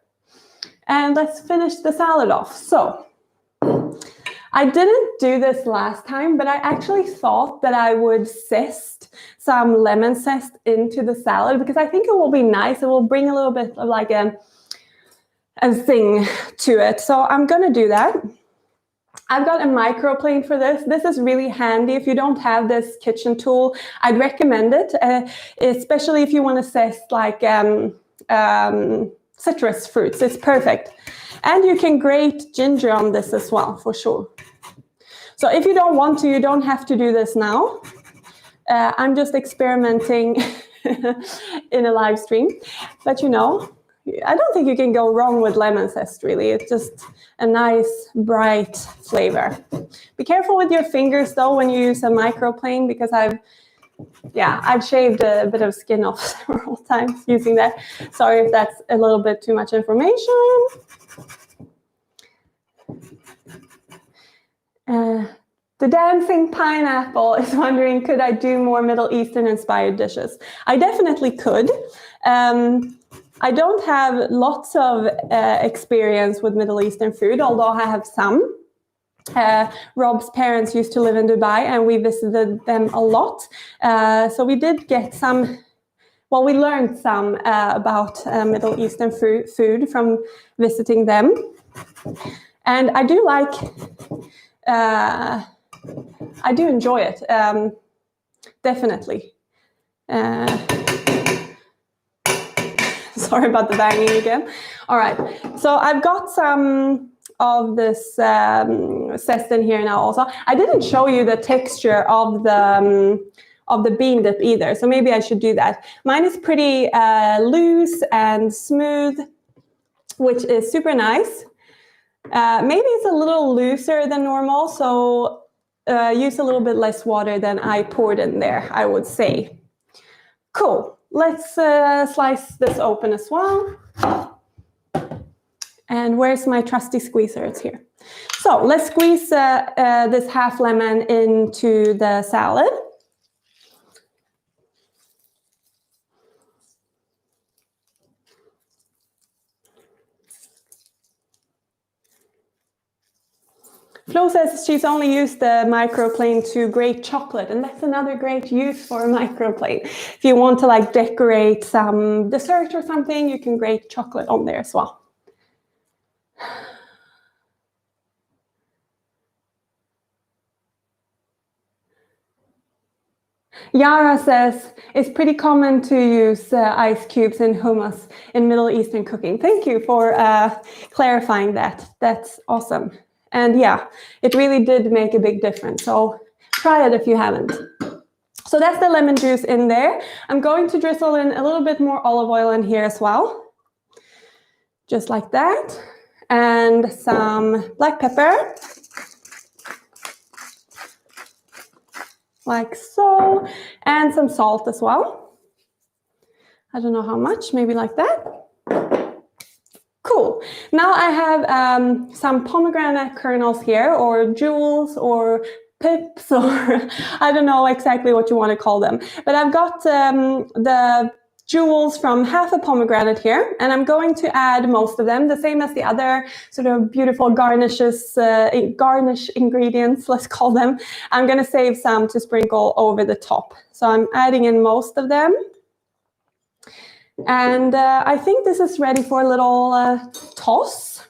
And let's finish the salad off. So I didn't do this last time, but I actually thought that I would zest some lemon zest into the salad because I think it will be nice. It will bring a little bit of like a zing to it. So I'm gonna do that. I've got a microplane for this. This is really handy. If you don't have this kitchen tool, I'd recommend it, especially if you want to zest like citrus fruits. It's perfect. And you can grate ginger on this as well, for sure. So if you don't want to, you don't have to do this now. I'm just experimenting in a live stream. But you know, I don't think you can go wrong with lemon zest, really. It's just a nice, bright flavor. Be careful with your fingers, though, when you use a microplane, because I've shaved a bit of skin off several times using that. Sorry if that's a little bit too much information. The dancing pineapple is wondering, could I do more Middle Eastern inspired dishes? I definitely could. I don't have lots of experience with Middle Eastern food, although I have some. Rob's parents used to live in Dubai and we visited them a lot. So we did get some, well, we learned some about Middle Eastern food from visiting them. And I do like, I do enjoy it, definitely. Sorry about the banging again. All right, so I've got some of this zest in here now also. I didn't show you the texture of the bean dip either, so maybe I should do that. Mine is pretty loose and smooth, which is super nice. Maybe it's a little looser than normal, so use a little bit less water than I poured in there, I would say. Cool. Let's slice this open as well. And where's my trusty squeezer? It's here. So let's squeeze this half lemon into the salad. Flo says she's only used the microplane to grate chocolate, and that's another great use for a microplane. If you want to like decorate some dessert or something, you can grate chocolate on there as well. Yara says it's pretty common to use ice cubes in hummus in Middle Eastern cooking. Thank you for clarifying that. That's awesome. And yeah, it really did make a big difference. So try it if you haven't. So that's the lemon juice in there. I'm going to drizzle in a little bit more olive oil in here as well. Just like that. And some black pepper. Like so. And some salt as well. I don't know how much, maybe like that. Cool. Now I have some pomegranate kernels here, or jewels, or pips, or I don't know exactly what you want to call them. But I've got the jewels from half a pomegranate here, and I'm going to add most of them, the same as the other sort of beautiful garnish ingredients, let's call them. I'm going to save some to sprinkle over the top. So I'm adding in most of them. And I think this is ready for a little toss.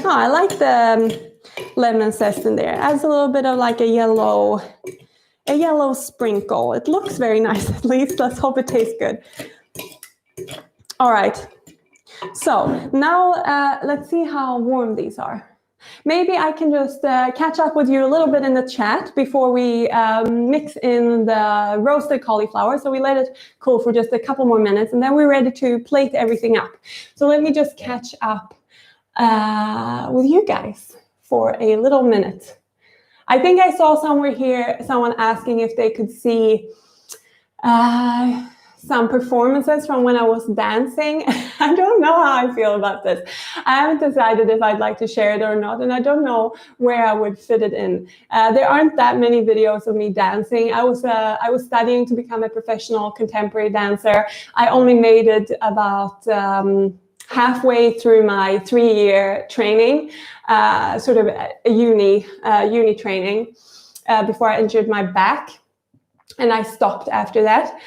Oh, I like the lemon zest in there. It adds a little bit of like a yellow sprinkle. It looks very nice, at least. Let's hope it tastes good. All right. So now let's see how warm these are. Maybe I can just catch up with you a little bit in the chat before we mix in the roasted cauliflower. So we let it cool for just a couple more minutes, and then we're ready to plate everything up. So let me just catch up with you guys for a little minute. I think I saw somewhere here someone asking if they could see some performances from when I was dancing. I don't know how I feel about this. I haven't decided if I'd like to share it or not, and I don't know where I would fit it in. There aren't that many videos of me dancing. I was studying to become a professional contemporary dancer. I only made it about halfway through my 3-year training, sort of a uni training, before I injured my back. And I stopped after that.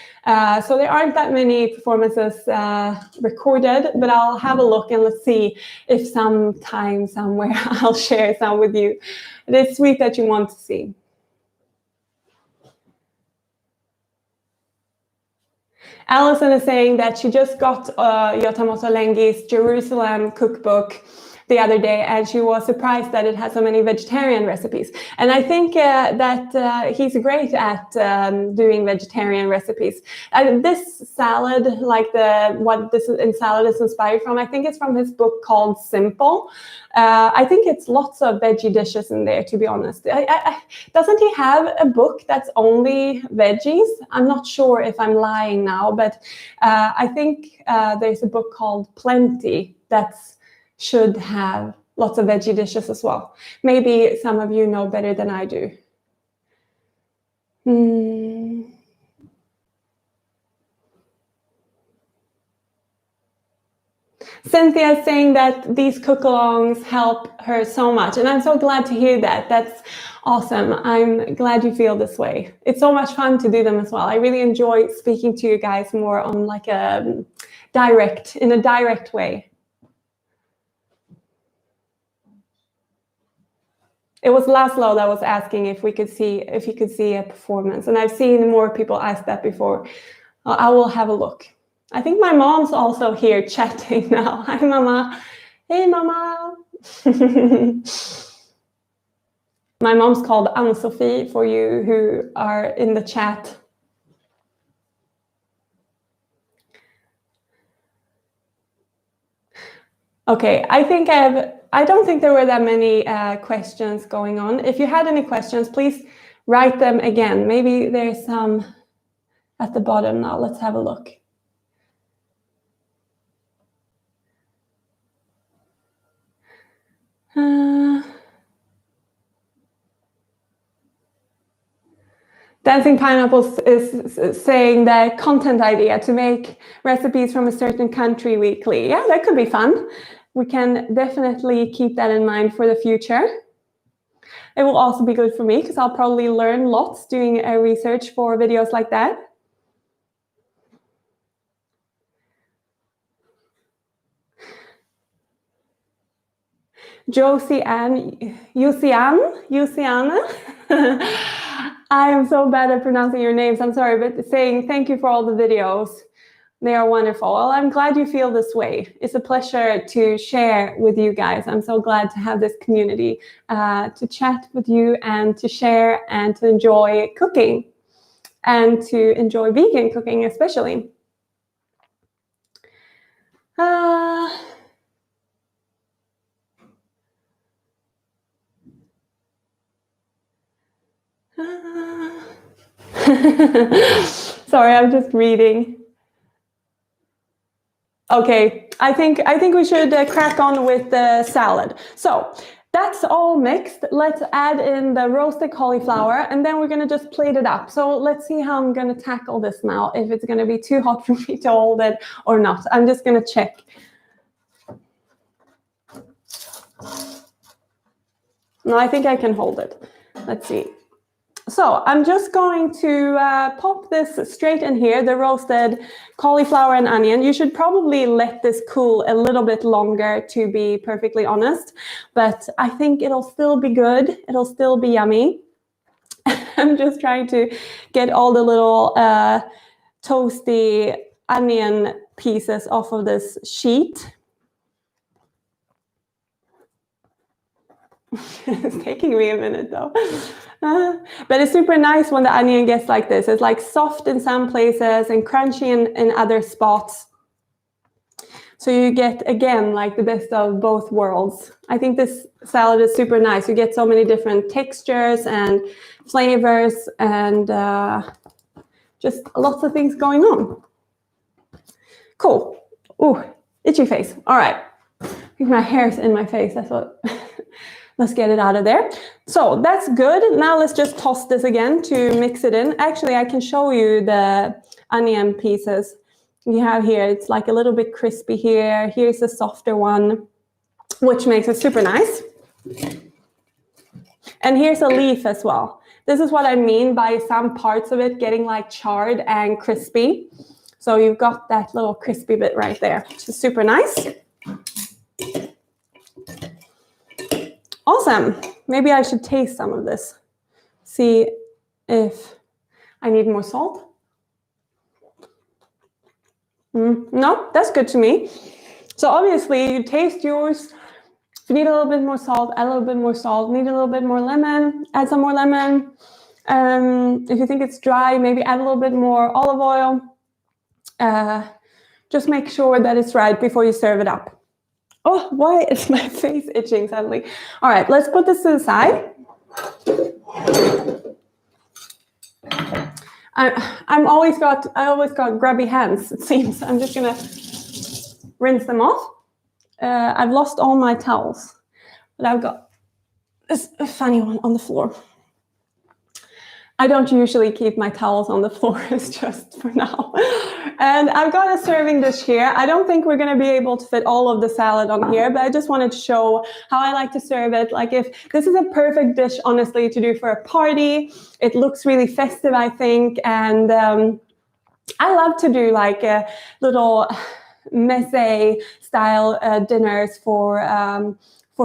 So there aren't that many performances recorded, but I'll have a look and let's see if sometime, somewhere, I'll share some with you. It's sweet that you want to see. Alison is saying that she just got Jota Motsolengi's Jerusalem cookbook the other day, and she was surprised that it has so many vegetarian recipes. And I think that he's great at doing vegetarian recipes. This salad, like what this in salad is inspired from, I think it's from his book called Simple. I think it's lots of veggie dishes in there, to be honest. Doesn't he have a book that's only veggies? I'm not sure if I'm lying now, but I think there's a book called Plenty that's should have lots of veggie dishes as well. Maybe some of you know better than I do. Cynthia is saying that these cook-alongs help her so much, and I'm so glad to hear that. That's awesome. I'm glad you feel this way. It's so much fun to do them as well. I really enjoy speaking to you guys more on like in a direct way. It was Laszlo that was asking if he could see a performance, and I've seen more people ask that before. I will have a look. I think my mom's also here chatting now. Hi, Mama. Hey, Mama. My mom's called Anne-Sophie for you who are in the chat. Okay, I don't think there were that many questions going on. If you had any questions, please write them again. Maybe there's some at the bottom now. Let's have a look. Dancing Pineapples is saying the content idea to make recipes from a certain country weekly. Yeah, that could be fun. We can definitely keep that in mind for the future. It will also be good for me because I'll probably learn lots doing research for videos like that. Luciana. I am so bad at pronouncing your names. I'm sorry, but saying thank you for all the videos. They are wonderful. Well, I'm glad you feel this way. It's a pleasure to share with you guys. I'm so glad to have this community to chat with you and to share and to enjoy cooking and to enjoy vegan cooking especially. Sorry, I'm just reading. Okay, I think we should crack on with the salad. So that's all mixed. Let's add in the roasted cauliflower, and then we're gonna just plate it up. So let's see how I'm gonna tackle this now, if it's gonna be too hot for me to hold it or not. I'm just gonna check. No, I think I can hold it. Let's see. So I'm just going to pop this straight in here, the roasted cauliflower and onion. You should probably let this cool a little bit longer, to be perfectly honest, but I think it'll still be good. It'll still be yummy. I'm just trying to get all the little toasty onion pieces off of this sheet. It's taking me a minute though. But it's super nice when the onion gets like this. It's like soft in some places and crunchy in other spots. So you get, again, like the best of both worlds. I think this salad is super nice. You get so many different textures and flavors and just lots of things going on. Cool. Ooh, itchy face. All right. I think my hair's in my face. That's what... Let's get it out of there. So that's good. Now let's just toss this again to mix it in. Actually, I can show you the onion pieces you have here. It's like a little bit crispy here. Here's a softer one, which makes it super nice. And here's a leaf as well. This is what I mean by some parts of it getting like charred and crispy. So you've got that little crispy bit right there, which is super nice. Awesome. Maybe I should taste some of this. See if I need more salt. No, that's good to me. So obviously you taste yours. If you need a little bit more salt, add a little bit more salt. Need a little bit more lemon, add some more lemon. If you think it's dry, maybe add a little bit more olive oil. Just make sure that it's right before you serve it up. Oh, why is my face itching suddenly? All right, let's put this to the side. I always got grubby hands, it seems. I'm just gonna rinse them off. I've lost all my towels, but I've got this funny one on the floor. I don't usually keep my towels on the floor, it's just for now. And I've got a serving dish here. I don't think we're going to be able to fit all of the salad on here, but I just wanted to show how I like to serve it. Like, if this is a perfect dish, honestly, to do for a party. It looks really festive, I think. And I love to do like a little meze style dinners for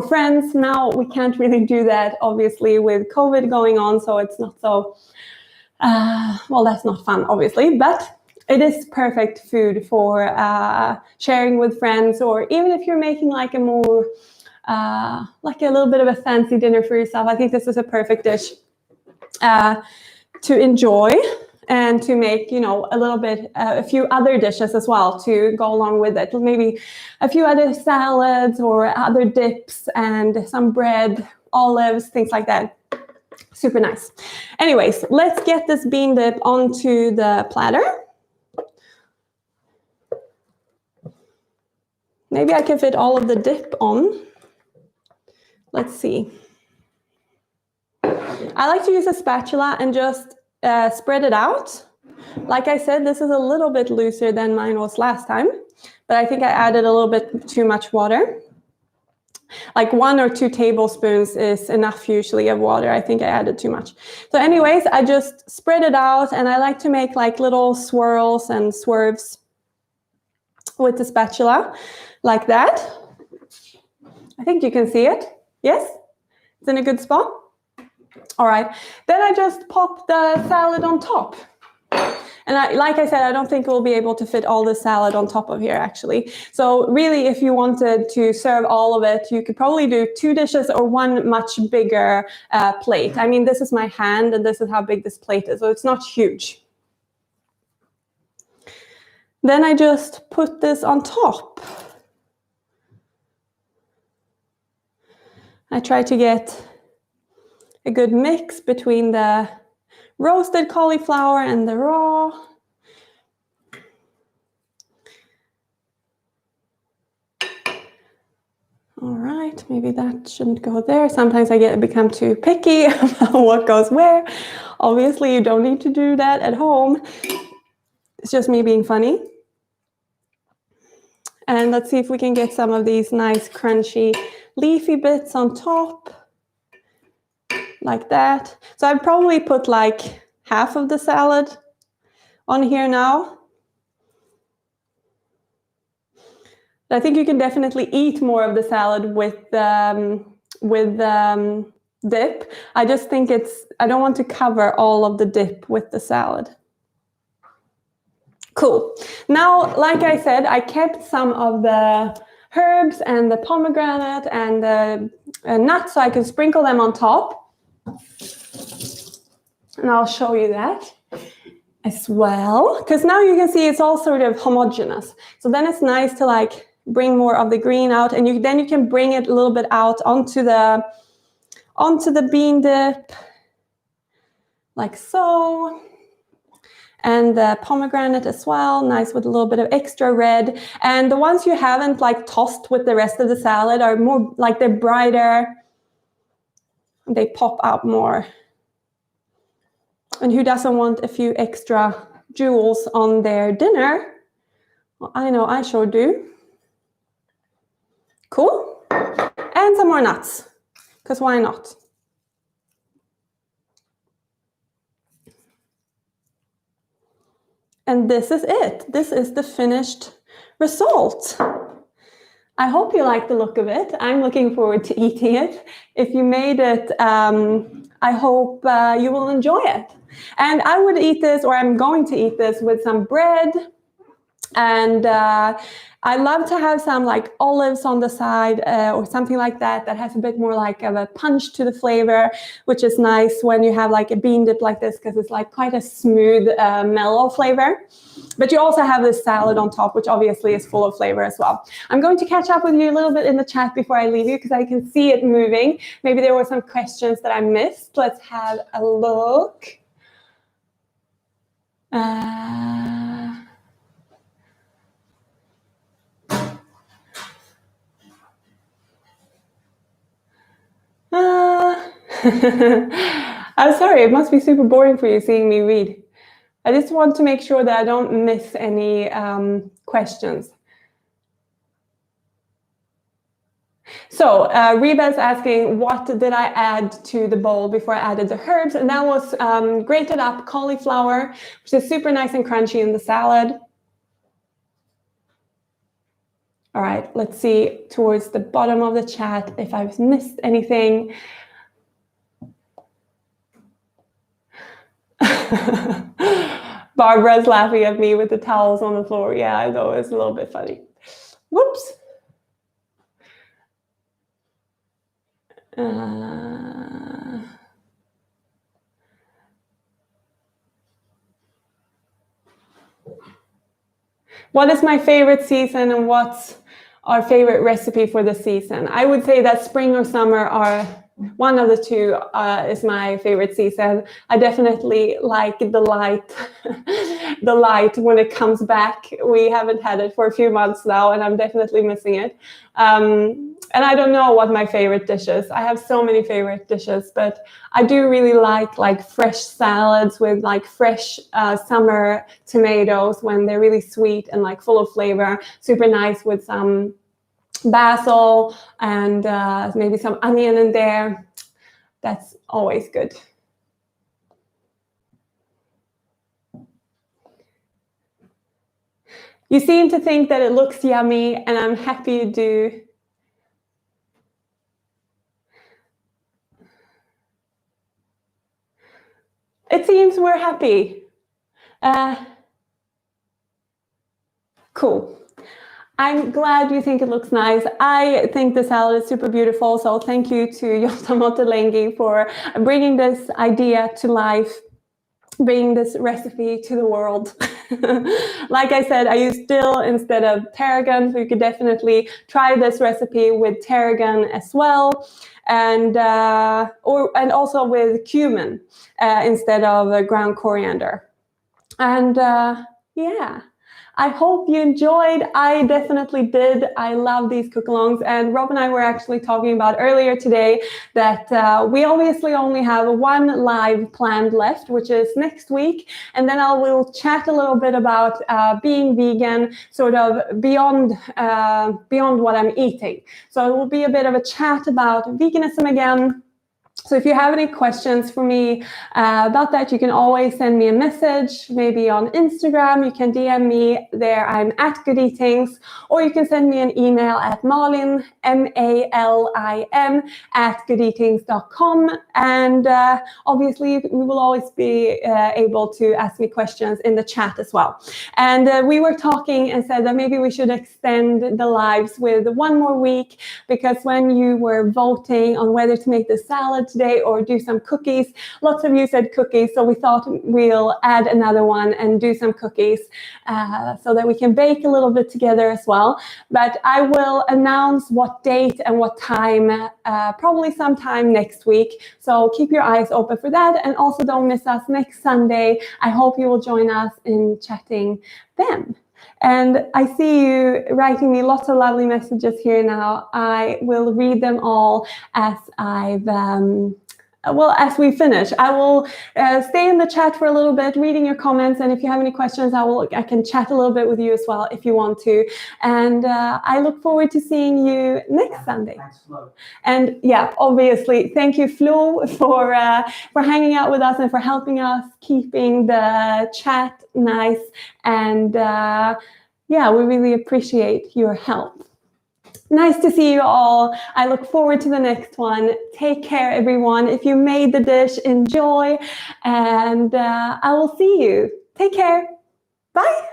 friends. Now we can't really do that, obviously, with COVID going on, so it's not so, well, that's not fun, obviously, but it is perfect food for sharing with friends, or even if you're making like a more, like a little bit of a fancy dinner for yourself. I think this is a perfect dish to enjoy, and to make, you know, a little bit, a few other dishes as well to go along with it. Maybe a few other salads or other dips and some bread, olives, things like that. Super nice. Anyways, let's get this bean dip onto the platter. Maybe I can fit all of the dip on. Let's see. I like to use a spatula and just spread it out. Like I said, this is a little bit looser than mine was last time, but I think I added a little bit too much water. Like 1 or 2 tablespoons is enough usually of water. I think I added too much. So anyways, I just spread it out, and I like to make like little swirls and swerves with the spatula, like that. I think you can see it. Yes? It's in a good spot? All right. Then I just pop the salad on top. And like I said, I don't think we'll be able to fit all the salad on top of here, actually. So really, if you wanted to serve all of it, you could probably do 2 dishes or 1 much bigger plate. I mean, this is my hand, and this is how big this plate is, so it's not huge. Then I just put this on top. I try to get a good mix between the roasted cauliflower and the raw. All right, maybe that shouldn't go there. Sometimes I become too picky about what goes where. Obviously, you don't need to do that at home. It's just me being funny. And let's see if we can get some of these nice crunchy leafy bits on top. Like that. So I'd probably put like half of the salad on here now. I think you can definitely eat more of the salad with dip. I just think I don't want to cover all of the dip with the salad. Cool. Now, like I said, I kept some of the herbs and the pomegranate and the nuts so I can sprinkle them on top. And I'll show you that as well, because now you can see it's all sort of homogeneous. So then it's nice to like bring more of the green out, and then you can bring it a little bit out onto the bean dip, like so. And the pomegranate as well, nice with a little bit of extra red. And the ones you haven't like tossed with the rest of the salad are more like, they're brighter, and they pop out more. And who doesn't want a few extra jewels on their dinner? Well, I know I sure do. Cool. And some more nuts, because why not? And this is it. This is the finished result. I hope you like the look of it. I'm looking forward to eating it. If you made it, I hope you will enjoy it. And I would eat this, or I'm going to eat this with some bread. And I love to have some like olives on the side or something like that has a bit more like of a punch to the flavor, which is nice when you have like a bean dip like this, because it's like quite a smooth, mellow flavor. But you also have this salad on top, which obviously is full of flavor as well. I'm going to catch up with you a little bit in the chat before I leave you, because I can see it moving. Maybe there were some questions that I missed. Let's have a look. I'm sorry, it must be super boring for you seeing me read. I just want to make sure that I don't miss any questions. So Reba is asking, what did I add to the bowl before I added the herbs? And that was grated up cauliflower, which is super nice and crunchy in the salad. All right, let's see towards the bottom of the chat if I've missed anything. Barbara's laughing at me with the towels on the floor. Yeah, I know, it's a little bit funny. Whoops. What is my favorite season and what's our favorite recipe for the season? I would say that spring or summer are one of the two is my favorite season. I definitely like the light, the light when it comes back. We haven't had it for a few months now, and I'm definitely missing it. And I don't know what my favorite dish is. I have so many favorite dishes, but I do really like fresh salads with like fresh summer tomatoes when they're really sweet and like full of flavor. Super nice with some basil and maybe some onion in there. That's always good. You seem to think that it looks yummy, and I'm happy you do. It seems we're happy. Cool. I'm glad you think it looks nice. I think the salad is super beautiful. So thank you to Josta Motelengi for bringing this idea to life, bringing this recipe to the world. Like I said, I use dill instead of tarragon, so you could definitely try this recipe with tarragon as well, and also with cumin instead of ground coriander. And yeah. I hope you enjoyed. I definitely did. I love these cook-alongs. And Rob and I were actually talking about earlier today that we obviously only have one live planned left, which is next week. And then we'll chat a little bit about being vegan, sort of beyond what I'm eating. So it will be a bit of a chat about veganism again. So if you have any questions for me about that, you can always send me a message, maybe on Instagram. You can DM me there. I'm at Good Eatings, or you can send me an email at Malin, MALIM, @goodeatings.com. And obviously, we will always be able to ask me questions in the chat as well. And we were talking and said that maybe we should extend the lives with one more week, because when you were voting on whether to make the salad today or do some cookies, lots of you said cookies, so we thought we'll add another one and do some cookies so that we can bake a little bit together as well. But I will announce what date and what time probably sometime next week, so keep your eyes open for that, and also don't miss us next Sunday. I hope you will join us in chatting then. And I see you writing me lots of lovely messages here now. I will read them all as as we finish. I will stay in the chat for a little bit, reading your comments. And if you have any questions, I can chat a little bit with you as well if you want to. And I look forward to seeing you next Sunday. Thanks, Flo. And yeah, obviously, thank you, Flo, for hanging out with us and for helping us keeping the chat nice. And yeah, we really appreciate your help. Nice to see you all. I look forward to the next one. Take care, everyone. If you made the dish, enjoy. And I will see you. Take care. Bye.